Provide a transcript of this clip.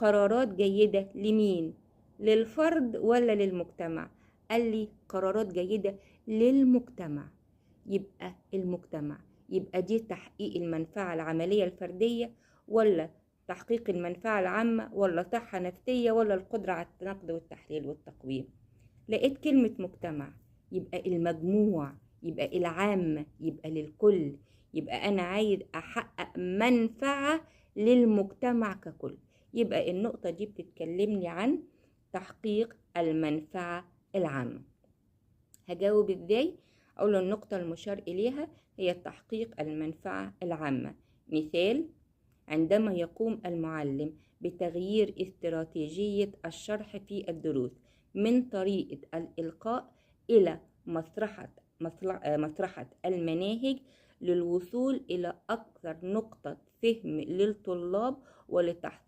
قرارات جيدة لمين؟ للفرد ولا للمجتمع؟ قال لي قرارات جيدة للمجتمع. يبقى المجتمع، يبقى دي تحقيق المنفعة العملية الفردية ولا تحقيق المنفعة العامة ولا صحة نفسية ولا القدرة على النقد والتحليل والتقويم؟ لقيت كلمة مجتمع، يبقى المجموع، يبقى العامة، يبقى للكل. يبقى أنا عايز أحقق منفعة للمجتمع ككل. يبقى النقطة دي بتتكلمني عن تحقيق المنفعة العامة. هجاوب ازاي؟ أقول النقطة المشار إليها هي تحقيق المنفعة العامة. مثال: عندما يقوم المعلم بتغيير استراتيجية الشرح في الدروس من طريقة الإلقاء إلى مسرحة المناهج للوصول إلى أكثر نقطة فهم للطلاب ولتحصيل